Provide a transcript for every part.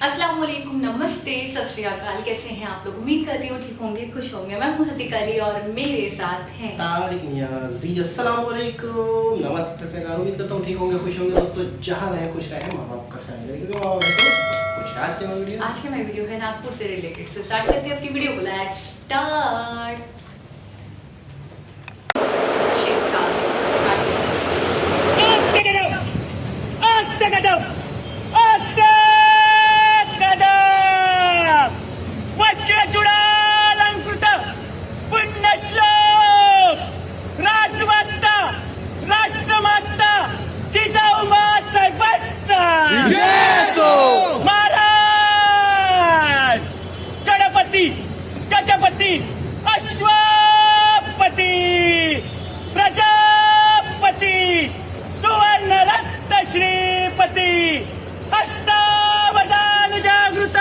अस्सलाम वालेकुम, नमस्ते, सत श्री अकाल। कैसे हैं आप लोग? उम्मीद करती हूँ ठीक होंगे, खुश होंगे। मैं हूँ हतीक अली और मेरे साथ हैं तारिक नियाजी। अस्सलाम वालेकुम, नमस्ते से उम्मीद करता हूँ ठीक होंगे, खुश होंगे। दोस्तों जहाँ रहे खुश रहे, माँ बाप का ख्याल करें क्योंकि माँ बाप है तो कुछ आज के मैं वीडियो है नागपुर से रिलेटेड। से स्टार्ट करते हैं अपनी वीडियो को। Let's start. गजपती अश्वपती प्रजापती सुवर्ण रत्न श्रीपती अष्टावधान जागृत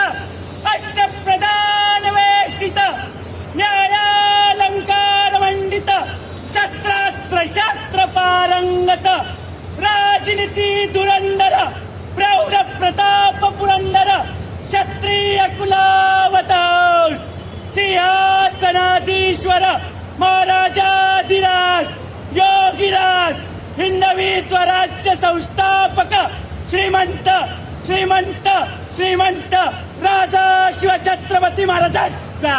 अष्टप्रधान वेष्टित न्यायालंकार मंडित शस्त्रास्त्र शास्त्र पारंगत राजनीती धुरंधर प्रौढ प्रताप पुरंदर क्षत्रिय कुलावतार सिंहासनाधीश्वर महाराजाधिराज योगिराज हिंदवी स्वराज्य संस्थापक श्रीमंत श्रीमंत श्रीमंत राजा शिवछत्रपती महाराजांचा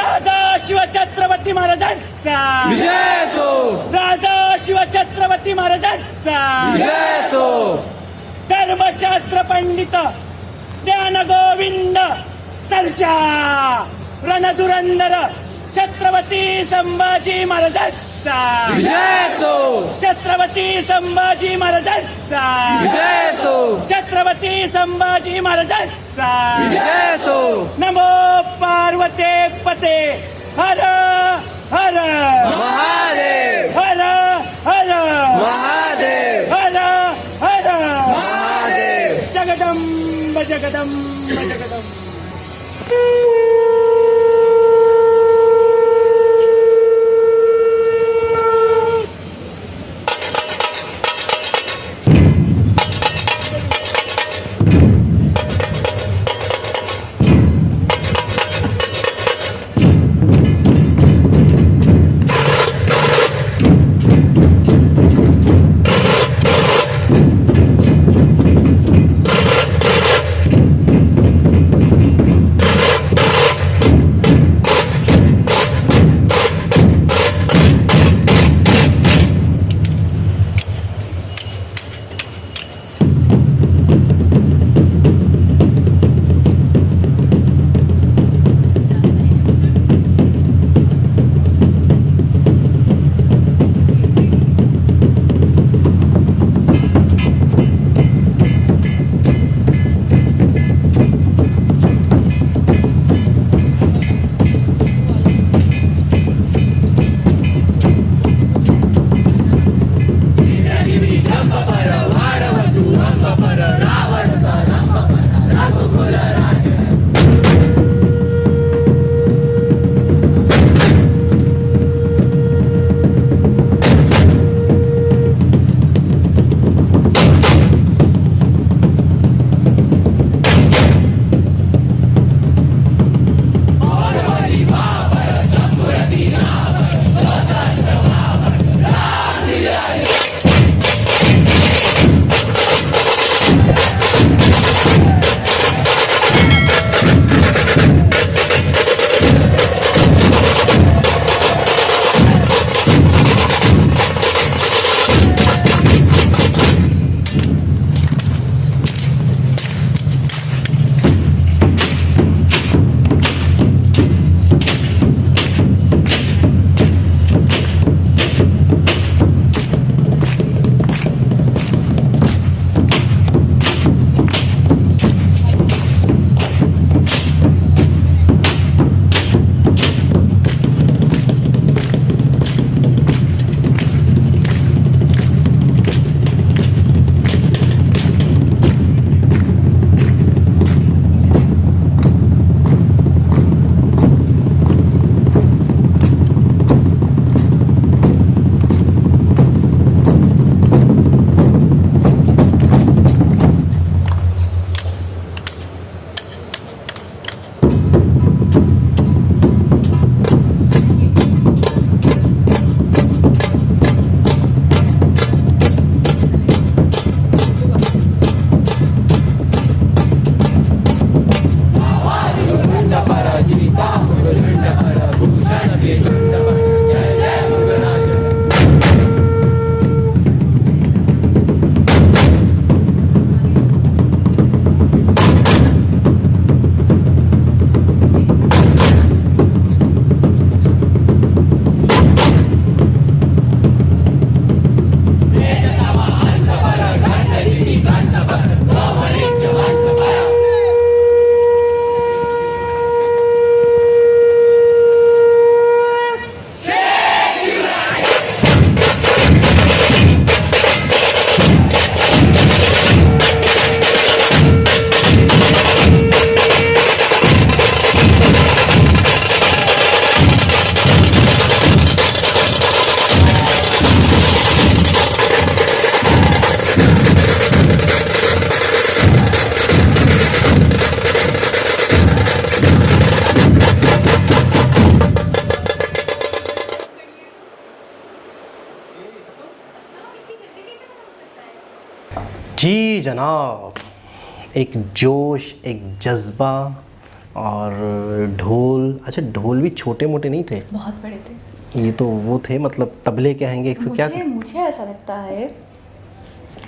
राजा शिवछत्रपती महाराजांचा राजा शिवछत्रपती महाराजांचा धर्मशास्त्र पंडित ज्ञान गोविंद सर्जा रणधुरंदर छत्रपती संभाजी महाराजांचा छत्रपती संभाजी महाराजांचा छत्रपती संभाजी महाराजांचा नमो पार्वते पते हर हर महादेव हर हर महादेव हर हर महादेव जगदंब जगदंब जगदंब। जी जनाब, एक जोश, एक जज्बा और ढोल। अच्छा, ढोल भी छोटे मोटे नहीं थे, बहुत बड़े थे ये तो वो थे, मतलब तबले कहेंगे इसको क्या। मुझे ऐसा लगता है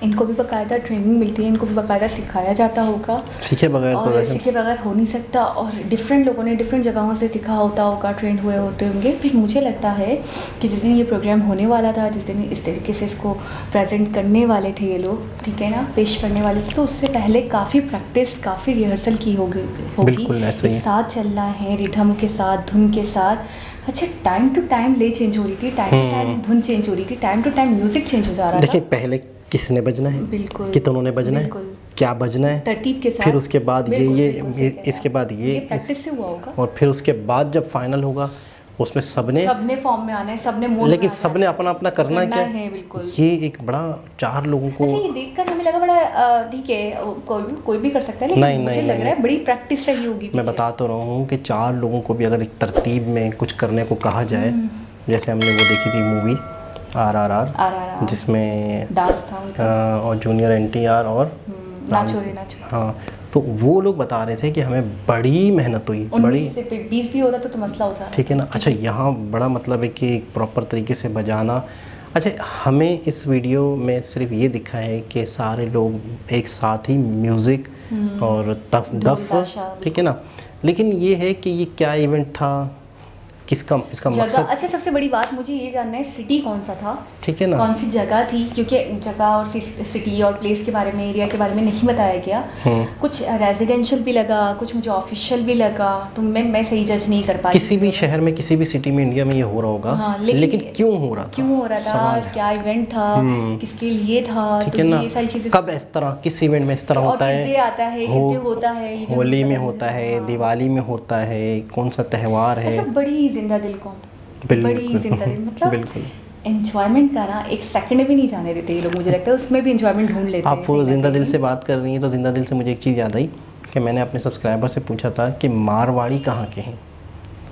इनको भी बाकायदा ट्रेनिंग मिलती है, इनको भी बाकायदा सिखाया जाता होगा। सीखे बगैर और तो सीखे बगैर हो नहीं सकता, और डिफरेंट लोगों ने डिफरेंट जगहों से सीखा होता होगा, ट्रेंड हुए होते होंगे। फिर मुझे लगता है कि जिस दिन ये प्रोग्राम होने वाला था, जिस दिन इस तरीके से इसको प्रेजेंट करने वाले थे ये लोग, ठीक है ना, पेश करने वाले थे, तो उससे पहले काफ़ी प्रैक्टिस, काफ़ी रिहर्सल की होगी। बिल्कुल ऐसे ही। एक साथ चलना है, रिदम के साथ, धुन के साथ। अच्छा, टाइम टू टाइम ले चेंज हो रही थी, टाइम टू टाइम धुन चेंज हो रही थी, time to time music change हो जा रहा था। देखिए, पहले किसने बजना है, बिल्कुल, कितनों ने बजना है, बिल्कुल, क्या बजना है, तरतीब के साथ। फिर उसके बाद बिल्कुल, ये बिल्कुल सही कह रहे हैं इसके बाद ये प्रैक्टिस से हुआ होगा। और फिर उसके बाद जब फाइनल होगा उसमें सबने फॉर्म में आना है, सबने मोड लेकिन में आ सबने जाना अपना अपना करना है, क्या है बिल्कुल। ये एक बड़ा 4 लोगों को। अच्छा, ये देखकर हमें लगा बड़ा ठीक है, कोई भी कर सकता है, लेकिन नहीं, मुझे नहीं, लग नहीं, रहा है बड़ी प्रैक्टिस रही होगी मैं पीछे। बता तो रहा हूँ कि 4 लोगों को भी अगर एक तरतीब में कुछ करने को कहा जाए, जैसे हमने वो देखी थी मूवी RRR, जिसमें डांस था उनका, और जूनियर NTR और नाचो रे नाचो। हाँ, तो वो लोग बता रहे थे कि हमें बड़ी मेहनत हुई, बड़ी 19 से 20 भी हो रहा तो मसला होता है, ठीक है ना। अच्छा, यहाँ बड़ा मतलब है कि एक प्रॉपर तरीके से बजाना। अच्छा, हमें इस वीडियो में सिर्फ ये दिखा है कि सारे लोग एक साथ ही म्यूज़िक और दफ, ठीक है ना, लेकिन ये है कि ये क्या इवेंट था, इसका मकसद। अच्छा, सबसे बड़ी बात मुझे ये जानना है, सिटी कौन सा था, ठीक है ना, कौन सी जगह थी, क्योंकि जगह और सिटी और प्लेस के बारे में, एरिया के बारे में नहीं बताया गया। कुछ रेजिडेंशियल भी लगा, कुछ मुझे ऑफिशियल भी लगा, तो मैं सही जज नहीं कर पाई। किसी भी शहर में, किसी भी सिटी में इंडिया में ये हो रहा होगा, हाँ, लेकिन क्यों हो रहा था, क्या इवेंट था, किसके लिए था, ठीक तो है ना, ये सारी चीजें कब इस तरह, किस इवेंट में इस तरह होता है, आता है, किस होता है, होली में होता है, दिवाली में होता है, कौन सा त्यौहार है। अच्छा, बड़ी जिंदा दिल कौन, बड़ी जिंदा दिल, मतलब बिल्कुल एंजॉयमेंट का ना एक सेकंड भी नहीं जाने देते ये लोग, मुझे लगता है उसमें भी एंजॉयमेंट ढूंढ लेते हैं। आप जिंदा दिल से बात कर रही हैं तो जिंदा दिल से मुझे एक चीज़ याद आई कि मैंने अपने सब्सक्राइबर से पूछा था कि मारवाड़ी कहाँ के हैं,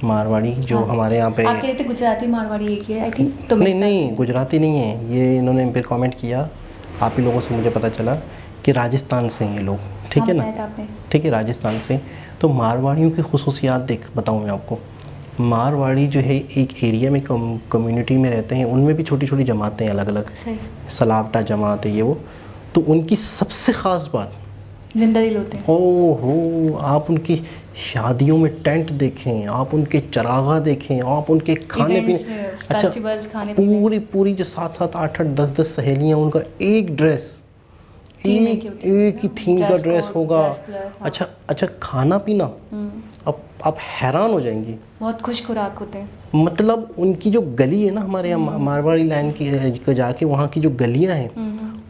मारवाड़ी जो हमारे यहाँ पे। आपके लिए तो गुजराती मारवाड़ी एक ही है आई थिंक, तो नहीं, गुजराती नहीं है ये, इन्होंने फिर कमेंट किया, आप ही लोगों से मुझे पता चला कि राजस्थान से हैं ये लोग, ठीक है ना, ठीक है, राजस्थान से। तो मारवाड़ियों की खुसूसियात देख बताऊँ मैं आपको। मारवाड़ी जो है एक एरिया में कम्युनिटी में रहते हैं, उनमें भी छोटी छोटी जमातें अलग अलग, सलावटा जमात है ये वो, तो उनकी सबसे ख़ास बात जिंदा दिल होते हैं। ओहो, आप उनकी शादियों में टेंट देखें, आप उनके चरागा देखें, आप उनके खाने पीने, अच्छा पूरी जो 7-7, 8-8, 10-10 सहेलियाँ, उनका एक ड्रेस, एक ही थीम का ड्रेस होगा। अच्छा, खाना पीना, अब आप हैरान हो जाएंगी, बहुत खुश खुराक होते हैं। मतलब उनकी जो गली है ना, हमारे यहाँ मारवाड़ी लाइन की जाके वहाँ की जो गलियाँ हैं,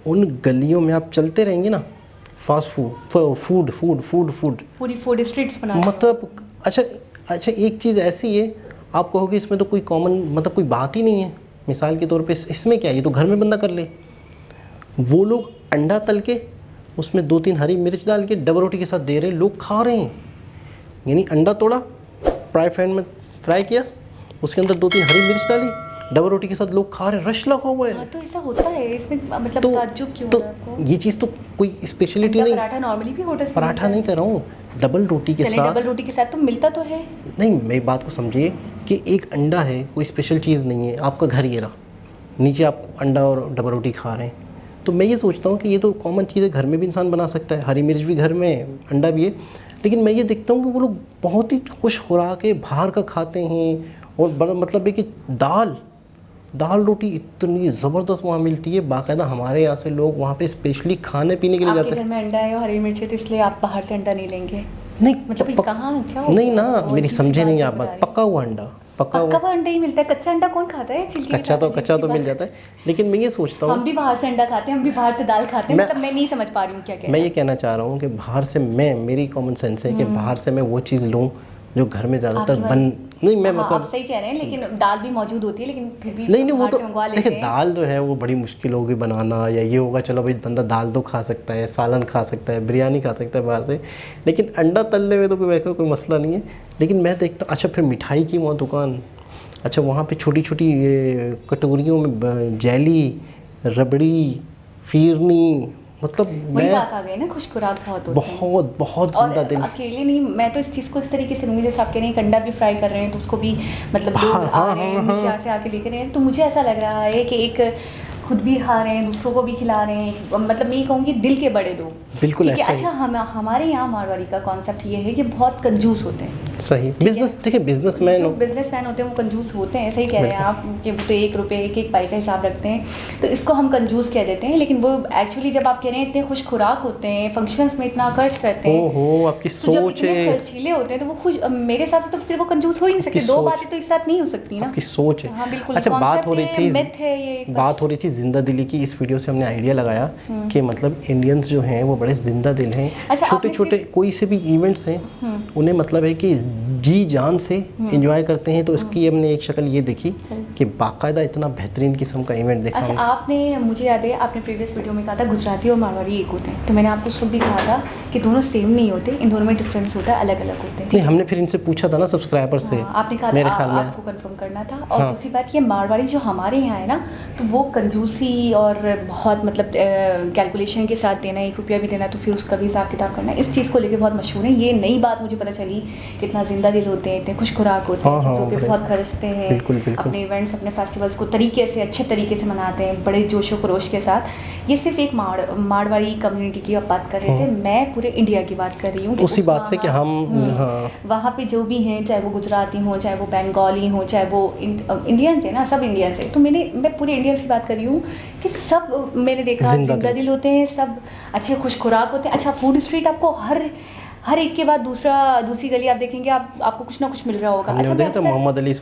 उन गलियों में आप चलते रहेंगे ना, फास्ट फूड पूरी फूड स्ट्रीट्स बना, मतलब अच्छा एक चीज़ ऐसी है, आप कहोगे इसमें तो कोई कॉमन, मतलब कोई बात ही नहीं है। मिसाल के तौर पे इसमें क्या है, ये तो घर में बंदा कर ले। वो लोग अंडा तल के उसमें 2-3 हरी मिर्च डाल के डबल रोटी के साथ दे रहे हैं, लोग खा रहे हैं। यानी अंडा तोड़ा, फ्राई पैन में फ्राई किया, उसके अंदर 2-3 हरी मिर्च डाली, डबल रोटी के साथ लोग खा रहे हैं, रश लगा हुआ है। तो ऐसा होता है इसमें, मतलब ताज्जुब क्यों तो है आपको? ये चीज़ तो कोई स्पेशलिटी नहीं, पराठा नॉर्मली भी होटल पराठा नहीं कर रहा हूँ, डबल रोटी के साथ। डबल रोटी के साथ तो मिलता तो है। नहीं, मेरी बात को समझिए कि एक अंडा है, कोई स्पेशल चीज़ नहीं है, आपका घर ये रहा, नीचे आप अंडा और डबल रोटी खा रहे हैं, तो मैं ये सोचता हूँ कि ये तो कॉमन चीज़ है, घर में भी इंसान बना सकता है, हरी मिर्च भी घर में, अंडा भी है। लेकिन मैं ये देखता हूँ कि वो लोग बहुत ही खुश हो रहा के बाहर का खाते हैं, और बड़ा मतलब है कि दाल रोटी इतनी ज़बरदस्त वहाँ मिलती है, बाकायदा हमारे यहाँ से लोग वहाँ पे स्पेशली खाने पीने के लिए जाते हैं। घर में अंडा है और हरी मिर्च है, तो इसलिए आप बाहर से अंडा नहीं लेंगे? नहीं, मतलब कहाँ क्या नहीं ना, मेरी समझे नहीं आप बात। पका हुआ अंडा, पका हुआ अंडा ही मिलता है, कच्चा अंडा कौन खाता है? कच्चा तो मिल जाता है, लेकिन मैं ये सोचता हूँ, हम भी बाहर से अंडा खाते हैं, हम भी बाहर से दाल खाते हैं, मतलब मैं नहीं समझ पा रही हूँ क्या मैं ये कहना चाह रहा हूँ कि बाहर से मेरी कॉमन सेंस है कि बाहर से मैं वो चीज़ लूँ जो घर में ज़्यादातर नहीं, मैं मतलब आप सही कह रहे हैं, लेकिन दाल भी मौजूद होती है, लेकिन फिर भी नहीं वो तो देखिए, दाल जो है वो बड़ी मुश्किल होगी बनाना, या ये होगा चलो भाई बंदा दाल तो खा सकता है, सालन खा सकता है, बिरयानी खा सकता है बाहर से, लेकिन अंडा तलने में तो कोई मसला नहीं है। लेकिन मैं देखता, अच्छा फिर मिठाई की वहाँ दुकान, अच्छा वहाँ पे छोटी छोटी कटोरियों में जेली, रबड़ी, फिरनी, मतलब वही मैं बात आ गई ना, खुश खुराक बहुत होते हैं। बहुत बहुत और जिंदा दिल। अकेले नहीं, मैं तो इस चीज़ को इस तरीके से लूँगी, जैसे आपके नहीं अंडा भी फ्राई कर रहे हैं तो उसको भी मतलब लोग आ रहे हैं नीचे से आके लेकर रहे हैं, तो मुझे ऐसा लग रहा है कि एक खुद भी खा रहे हैं, दूसरों को भी खिला रहे हैं, मतलब मैं ये कहूँगी दिल के बड़े लोग। बिल्कुल ठीक है। ऐसा ही। अच्छा, हमारे यहाँ मारवाड़ी का कॉन्सेप्ट ये है कि बहुत कंजूस होते हैं। सही बिजनेस, देखिए बिजनेसमैन जो बिजनेसमैन होते हैं वो कंजूस होते हैं, सही कह रहे हैं आप, कि वो तो 1 रुपये एक पाई का हिसाब रखते हैं, तो इसको हम कंजूस कह देते हैं। लेकिन वो एक्चुअली जब आप कह रहे हैं इतने खुश खुराक होते हैं, फंक्शंस में इतना खर्च करते हैं, ओहो आपकी तो जब सोच इतने है, खर्चीले होते हैं तो वो खुश, मेरे साथ तो फिर वो कंजूस हो ही नहीं सकते। दो सोच। बातें तो एक साथ नहीं हो सकती ना। आपकी सोच है। हाँ बिल्कुल। अच्छा, बात हो रही थी, मिथ है ये, बात हो रही थी जिंदा दिली की। इस वीडियो से हमने आइडिया लगाया कि मतलब इंडियंस जो हैं वो बड़े जिंदा दिल हैं। अच्छा, छोटे आपने छोटे कोई से भी इवेंट्स हैं उन्हें मतलब है कि जी जान से एंजॉय करते हैं। तो इसकी हमने एक शक्ल ये देखी कि बाकायदा इतना बेहतरीन किस्म का इवेंट देखा। अच्छा, आपने, मुझे याद है आपने प्रीवियस वीडियो में कहा था गुजराती और मारवाड़ी एक होते हैं, तो मैंने आपको उस वक्त भी कहा था कि दोनों सेम नहीं होते, इन दोनों में डिफरेंस होता है, अलग अलग होते हैं। नहीं, हमने फिर इनसे पूछा था ना सब्सक्राइबर से। हाँ, आपने कहा मेरे था ख्याल में आपको कंफर्म करना था। और हाँ। दूसरी बात, ये मारवाड़ी जो हमारे यहाँ है ना, तो वो कंजूसी और बहुत मतलब कैलकुलेशन के साथ देना, 1 रुपया भी देना तो फिर उसका भी हिसाब किताब करना, इस चीज़ को लेके बहुत मशहूर है। ये नई बात मुझे पता चली कि इतना जिंदा दिल होते हैं, इतने खुश खुराक होते हैं, हाँ, चीज़ों पे बड़े- बहुत खर्चते हैं, बिल्कुल, बिल्कुल। अपने इवेंट्स, अपने फेस्टिवल्स को तरीके से, अच्छे तरीके से मनाते हैं, बड़े जोशो खरोश के साथ। ये सिर्फ एक मारवाड़ी कम्युनिटी की आप बात कर रहे थे, मैं पूरे इंडिया की बात कर रही हूँ। उसी बात से कि हम हाँ, वहाँ पे जो भी हैं, चाहे वो गुजराती हो, चाहे वो बंगाली हो, चाहे वो इंडियंस है ना, सब इंडियंस है। तो मैं पूरे इंडियंस की बात कर रही हूँ कि सब मैंने देखा जिंदा दिल होते हैं, सब अच्छे खुश खुराक होते हैं। अच्छा, फूड स्ट्रीट आपको हर एक के बाद दूसरी गली आप देखेंगे, आपको कुछ ना कुछ मिल रहा होगा। हमने अच्छा, देखा था Mohammed Ali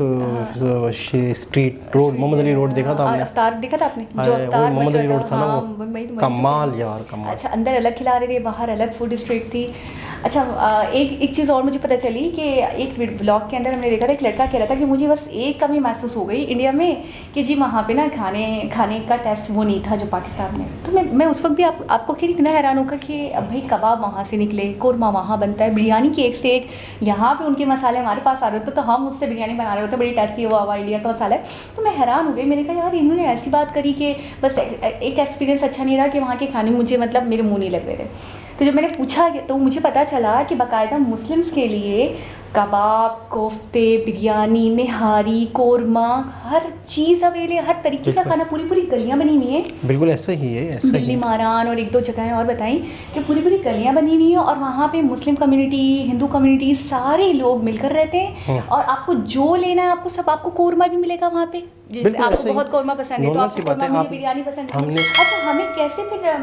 street road, Mohammed Ali road देखा था हमने। अफ्तार देखा था आपने, जो अरे, अफ्तार वही मोहम्मद अली बन रोड रहा था ना, हाँ, वो वही तो कमाल यार, कमाल। अच्छा, अंदर अलग खिला रहे थे, बाहर अलग फूड स्ट्रीट थी। अच्छा, एक चीज़ और मुझे पता चली कि एक ब्लॉग के अंदर हमने देखा था, एक लड़का कह रहा था कि मुझे बस एक कमी महसूस हो गई इंडिया में कि जी वहाँ पे ना खाने का टेस्ट वो नहीं था जो पाकिस्तान में। तो मैं उस वक्त भी आपको फिर इतना हैरान होकर कि अब भाई कबाब वहाँ से निकले, कोरमा वहाँ बनता है, बिरयानी की एक से एक, यहाँ पे उनके मसाले हमारे पास आ रहे होते तो हम उससे बिरयानी बना रहे होते, बड़ी टेस्टी है वो हमारा इंडिया का मसाला है। तो मैं हैरान हो गई, मैंने कहा यार इन्होंने ऐसी बात करी कि बस एक एक्सपीरियंस अच्छा नहीं रहा कि वहाँ के खाने मुझे मतलब मेरे मुँह नहीं लग रहे थे। तो जब मैंने पूछा तो मुझे पता चला कि बाकायदा मुस्लिम्स के लिए कबाब, कोफ्ते, बिरयानी, निहारी, कोरमा, हर चीज़ अवेलेबल, हर तरीके का खाना, पूरी गलियाँ बनी हुई हैं। बिल्कुल ऐसा ही है, ऐसा ही दिल्ली मारान और 1-2 जगहें और बताई कि पूरी गलियाँ बनी हुई हैं और वहाँ पे मुस्लिम कम्युनिटी, हिंदू कम्युनिटी, सारे लोग मिलकर रहते हैं। और आपको जो लेना है आपको कोरमा भी मिलेगा वहाँ पे। जैसे आपको बहुत कोरमा पसंद है तो आपको कोरमा, मुझे बिरयानी पसंद है। अच्छा, हमें कैसे फिर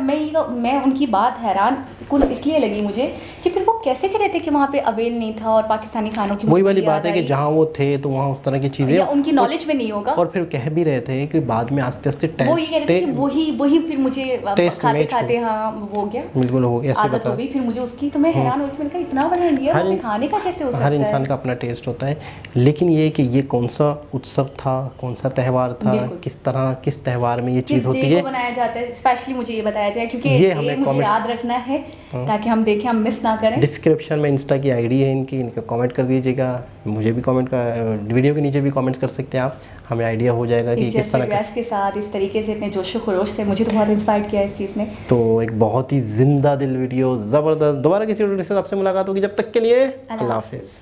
मैं उनकी बात हैरान कुल इसलिए लगी मुझे कि फिर वो कैसे कह रहे थे कि वहाँ पे अवेल नहीं था और पाकिस्तानी खानों की वही वाली बात है कि जहाँ वो थे तो वहाँ उस तरह की चीज़ें उनकी नॉलेज में नहीं होगा। और फिर कह भी रहे थे कि बाद में आस्ते आस्ते वो ये कह रहे थे कि वही फिर मुझे खाते हाँ वो हो गया, बिल्कुल हो गया, ऐसे आदत हो गई फिर मुझे उसकी। तो मैं हैरान हुई कि मैंने कहा इतना बड़ा इंडिया में खाने का कैसे हो सकता है। हर इंसान का अपना टेस्ट होता है, लेकिन ये कि ये कौन सा उत्सव था, कौन सा त्यौहार था, किस त्यौहार में ये चीज़ होती है, बनाया जाता है, स्पेशली मुझे ये बताया जाए क्योंकि ये हमें मुझे याद रखना है ताकि हम देखें, हम मिस ना करें। डिस्क्रिप्शन में इंस्टा की आईडी है इनका कमेंट कर दीजिएगा, मुझे भी कमेंट का वीडियो के नीचे भी कमेंट्स कर सकते हैं आप, हमें आइडिया हो जाएगा कि किस तरह का के साथ इस तरीके से इतने जोशो खरोश से मुझे तो बहुत इंस्पायर किया इस चीज़ ने। तो एक बहुत ही जिंदा दिल वीडियो, ज़बरदस्त। दोबारा किसी वीडियो के साथ आपसे मुलाकात होगी, जब तक के लिए अल्लाह हाफिज़।